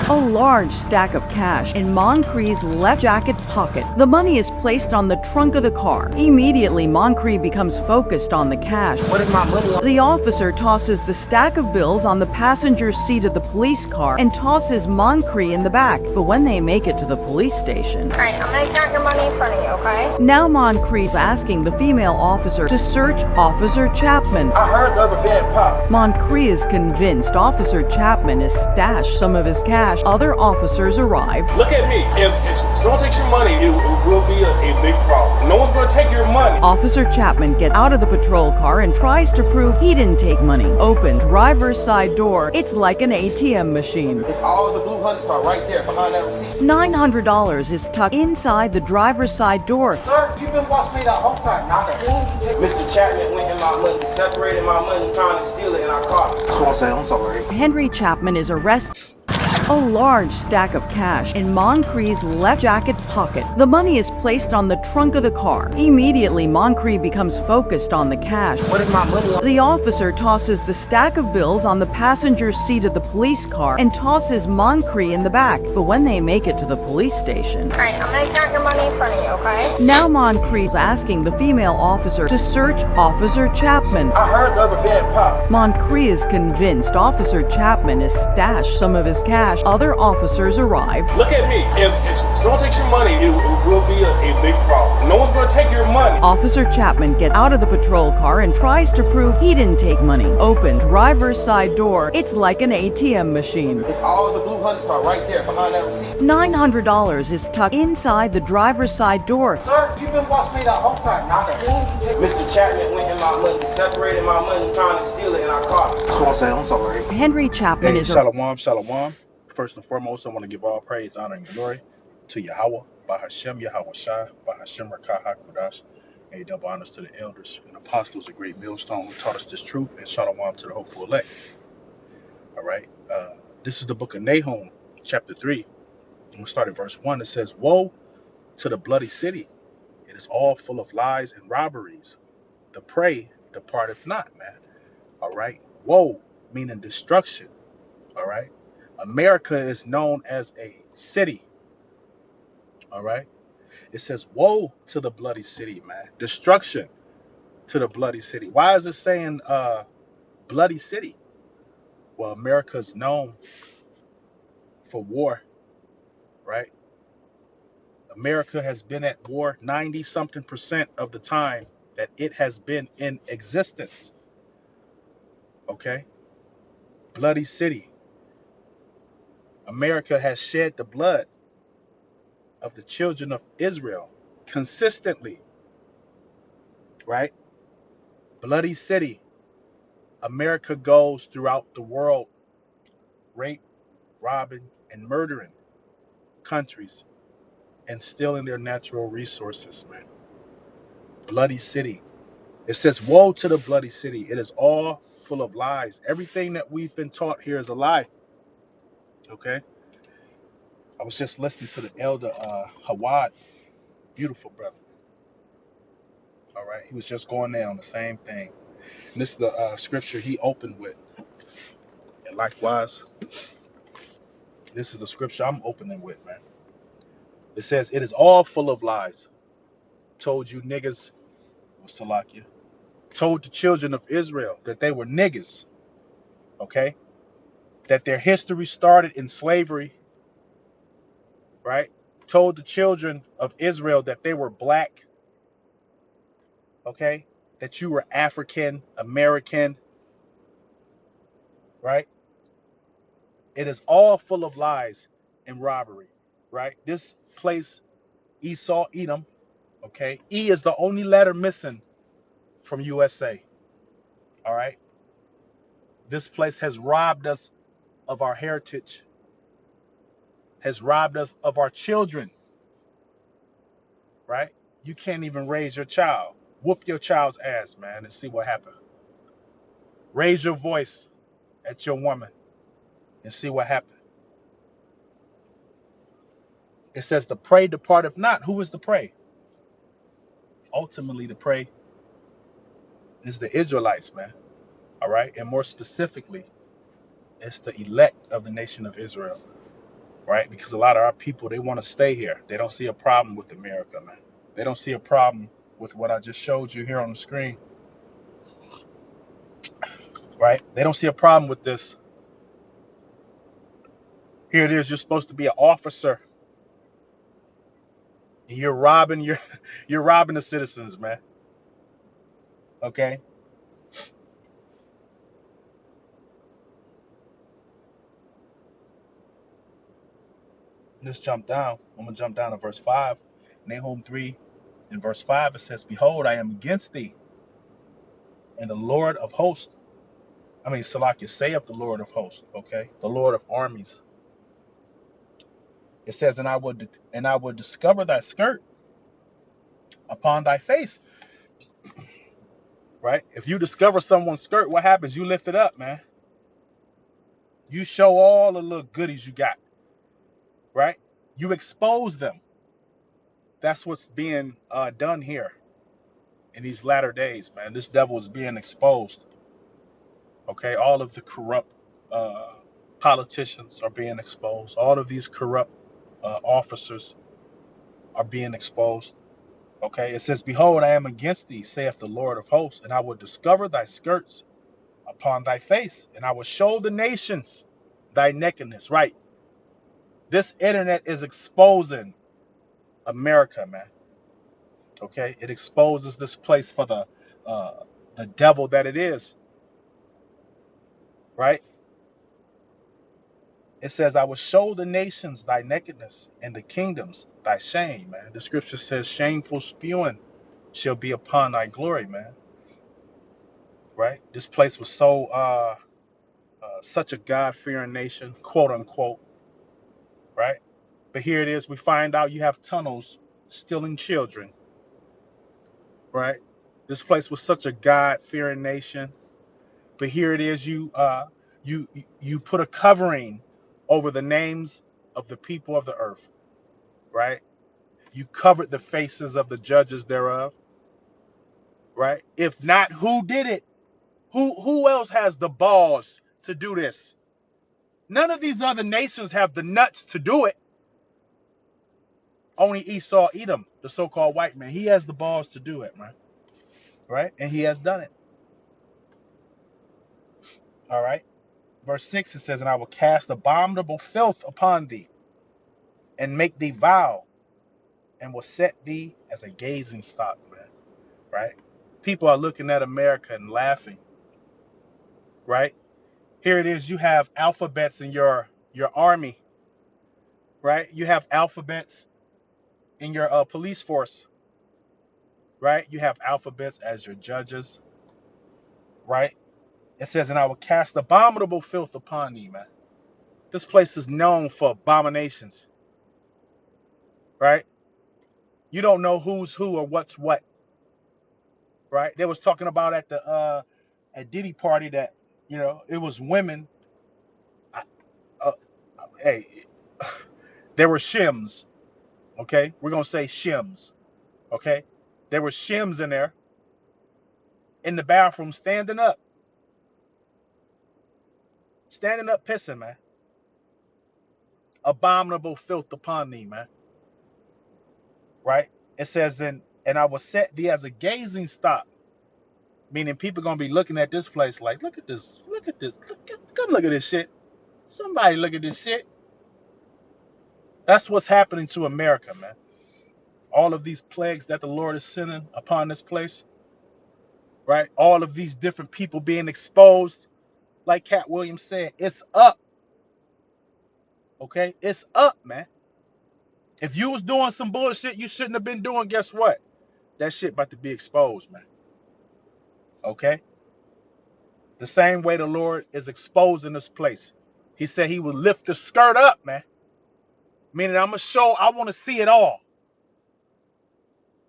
A large stack of cash in Moncrief's left jacket pocket. The money is placed on the trunk of the car. Immediately, Moncrief becomes focused on the cash. What is my money? The officer tosses the stack of bills on the passenger seat of the police car and tosses Moncrief in the back. But when they make it to the police station, Alright, I'm gonna count your money in front of you, okay? now Moncrief is asking the female officer to search Officer Chapman. I heard the rubber band pop. Moncrief is convinced Officer Chapman has stashed some of his cash. Other officers arrive. Look at me. If someone takes your money, it will be a big problem. No one's gonna take your money. Officer Chapman gets out of the patrol car and tries to prove he didn't take money. Open driver's side door. It's like an ATM machine. It's all the blue hundreds are right there behind that receipt. $900 is tucked inside the driver's side door. Sir, you've been watching me the whole time. I seen you take Mr. Chapman went in my money, separated my money, trying to steal it, and I caught him. So I say, I'm sorry. Henry Chapman is arrested. A large stack of cash in Moncrief's left jacket pocket. The money is placed on the trunk of the car. Immediately, Moncrief becomes focused on the cash. What is my money? The officer tosses the stack of bills on the passenger seat of the police car and tosses Moncrief in the back. But when they make it to the police station, Alright, I'm gonna count your money in front of you, okay? now Moncrief is asking the female officer to search Officer Chapman. I heard the rubber band pop. Moncrief is convinced Officer Chapman has stashed some of his cash. Other officers arrive. Look at me. If someone takes your money, it will be a big problem. No one's gonna take your money. Officer Chapman gets out of the patrol car and tries to prove he didn't take money. Open driver's side door. It's like an ATM machine. It's all the blue hundreds are right there behind that receipt. $900 is tucked inside the driver's side door. Sir, you've been watching me the whole time. I seen you take Mr. Chapman went in my money, separated my money, trying to steal it, and I caught him. So I say, I'm sorry. Henry Chapman Hey, is shalom, shalom. First and foremost, I want to give all praise, honor, and glory to Yahweh, Bahashem Yahweh Shai, Bahashem Rakah HaKodash, and double honors to the elders and apostles, a great millstone who taught us this truth, and shalom to the hopeful elect. All right, this is the book of Nahum, chapter 3. And we'll start at verse 1. It says, "Woe to the bloody city. It is all full of lies and robberies. The prey departeth not," man. All right, woe, meaning destruction. All right. America is known as a city. All right. It says, woe to the bloody city, man. Destruction to the bloody city. Why is it saying bloody city? Well, America is known for war, right? America has been at war 90-something% of the time that it has been in existence. Okay. Bloody city. America has shed the blood of the children of Israel consistently, right? Bloody city. America goes throughout the world, rape, robbing, and murdering countries and stealing their natural resources, man. Bloody city. It says, woe to the bloody city. It is all full of lies. Everything that we've been taught here is a lie. Okay? I was just listening to the elder Hawad, beautiful brother. All right, he was just going there on the same thing. And this is the scripture he opened with. And likewise, this is the scripture I'm opening with, man. It says, it is all full of lies. Told you niggas, was Salakia. Told the children of Israel that they were niggas. Okay? That their history started in slavery. Right? Told the children of Israel that they were black. Okay? That you were African American. Right? It is all full of lies and robbery. Right? This place, Esau, Edom. Okay? E is the only letter missing from USA. All right? This place has robbed us of our heritage. Has robbed us of our children. Right? You can't even raise your child. Whoop your child's ass, man, and see what happens. Raise your voice at your woman and see what happens. It says the prey departeth not. Who is the prey? Ultimately, the prey is the Israelites, man. All right? And more specifically, it's the elect of the nation of Israel. right? Because a lot of our people, they want to stay here. They don't see a problem with America, man. They don't see a problem with what I just showed you here on the screen, right? They don't see a problem with this. Here it is. You're supposed to be an officer, and you're robbing you're robbing the citizens, man. Okay. Let's jump down. I'm gonna jump down to verse 5. Nahum 3 in verse 5, it says, "Behold, I am against thee, and the Lord of hosts." I mean, Salakia, say of the Lord of hosts, okay? The Lord of armies. It says, and I would discover thy skirt upon thy face, right? If you discover someone's skirt, what happens? You lift it up, man. You show all the little goodies you got, right? You expose them. That's what's being done here in these latter days, man. This devil is being exposed. Okay, all of the corrupt politicians are being exposed. All of these corrupt officers are being exposed. Okay, it says, "Behold, I am against thee, saith the Lord of hosts, and I will discover thy skirts upon thy face, and I will show the nations thy nakedness." Right. This internet is exposing America, man. Okay, it exposes this place for the devil that it is. Right. It says, "I will show the nations thy nakedness, and the kingdoms thy shame." Man, the scripture says, "Shameful spewing shall be upon thy glory," man. Right. This place was so such a God-fearing nation, quote unquote. Right. But here it is. We find out you have tunnels stealing children. Right. This place was such a God-fearing nation. But here it is. You put a covering over the names of the people of the earth. Right. You covered the faces of the judges thereof. Right. If not, who did it? Who else has the balls to do this? None of these other nations have the nuts to do it. Only Esau, Edom, the so-called white man, he has the balls to do it, man. Right? And he has done it. All right. Verse 6, it says, "And I will cast abominable filth upon thee, and make thee vile, and will set thee as a gazing stock," man. Right? People are looking at America and laughing. Right? Here it is. You have alphabets in your army. Right? You have alphabets in your police force. Right? You have alphabets as your judges. Right? It says, "And I will cast abominable filth upon thee," man. This place is known for abominations, right? You don't know who's who or what's what, right? They was talking about at the at Diddy party that it was women. Uh, uh, hey, there were shims. Okay, we're gonna say shims. Okay, there were shims in there in the bathroom standing up pissing, man. Abominable filth upon thee, man. Right? It says, and I will set thee as a gazing stock. Meaning people gonna be looking at this place like, look at this, come look at this shit. Somebody look at this shit. That's what's happening to America, man. All of these plagues that the Lord is sending upon this place, right? All of these different people being exposed. Like Cat Williams said, it's up. Okay? It's up, man. If you was doing some bullshit you shouldn't have been doing, guess what? That shit about to be exposed, man. Okay? The same way the Lord is exposing this place. He said he would lift the skirt up, man. Meaning I'm going to show, I want to see it all.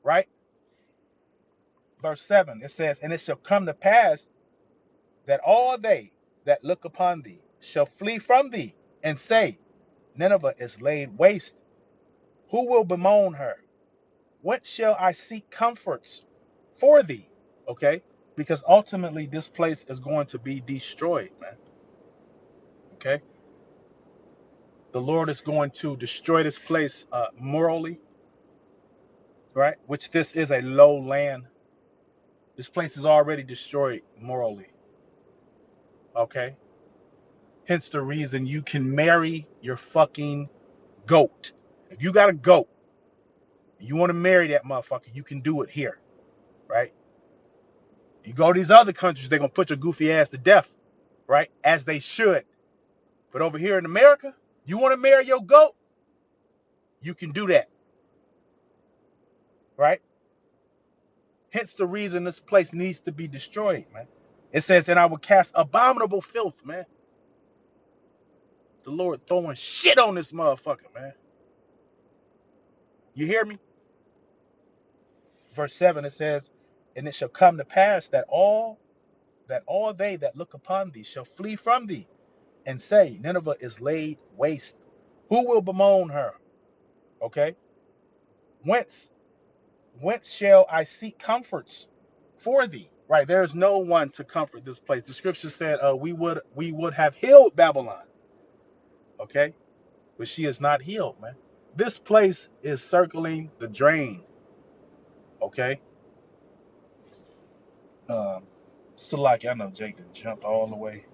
Right? Verse 7, it says, "And it shall come to pass that all they that look upon thee shall flee from thee, and say, Nineveh is laid waste. Who will bemoan her? Whence shall I seek comforts for thee?" Okay? Because ultimately this place is going to be destroyed, man. Okay? The Lord is going to destroy this place morally, right? Which this is a low land. This place is already destroyed morally, okay? Hence the reason you can marry your fucking goat. If you got a goat, you want to marry that motherfucker, you can do it here, right? You go to these other countries, they're going to put your goofy ass to death, right? As they should. But over here in America, you want to marry your goat, you can do that, right? Hence the reason this place needs to be destroyed, man. It says that I will cast abominable filth, man. The Lord throwing shit on this motherfucker, man. You hear me? Verse 7, it says, and it shall come to pass that all they that look upon thee shall flee from thee, and say, Nineveh is laid waste. Who will bemoan her? Okay. Whence shall I seek comforts for thee? Right. There's no one to comfort this place. The scripture said we would have healed Babylon. Okay. But she is not healed, man. This place is circling the drain. Okay. Salaki, I know Jake done jumped all the way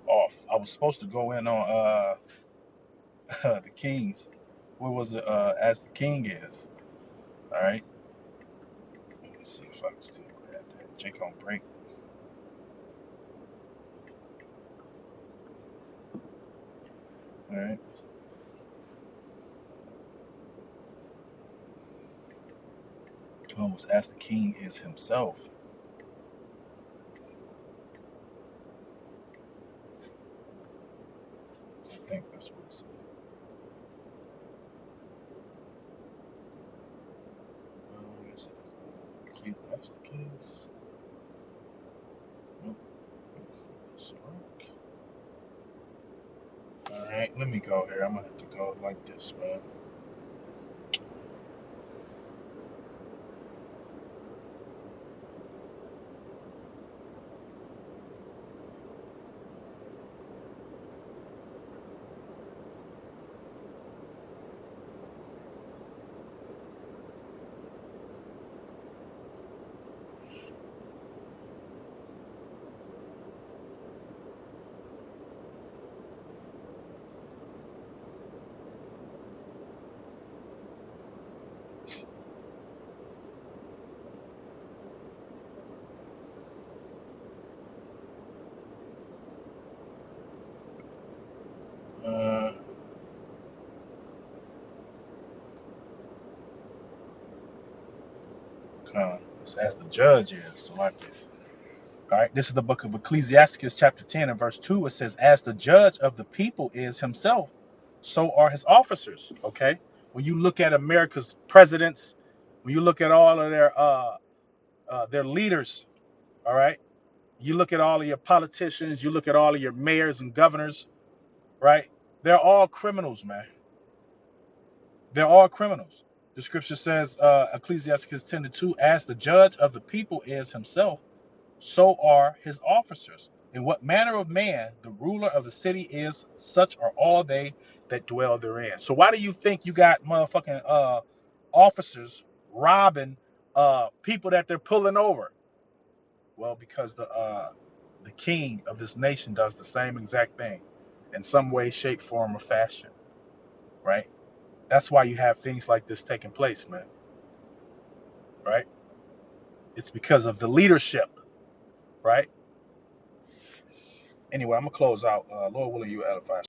off. I was supposed to go in on the Kings. What was it? As the King is. All right. Let me see if I can still grab that. Jake on break. All right. Oh, it was as the King is himself. I think that's what it said. Yes, it is. Ecclesiasticus. Nope. All right, let me go here. I'm gonna have to go like this, man. Uh, It's as the judge is. So like, all right, this is the book of Ecclesiasticus, chapter 10, and verse 2. It says, as the judge of the people is himself, so are his officers. Okay. When you look at America's presidents, when you look at all of their leaders, all right, you look at all of your politicians, you look at all of your mayors and governors, right? They're all criminals, man. They're all criminals. The scripture says, Ecclesiasticus 10:2, as the judge of the people is himself, so are his officers. In what manner of man the ruler of the city is, such are all they that dwell therein. So why do you think you got motherfucking officers robbing people that they're pulling over? Well, because the king of this nation does the same exact thing in some way, shape, form, or fashion, right? That's why you have things like this taking place, man, right? It's because of the leadership, right? Anyway, I'm gonna close out. Lord willing, you edify.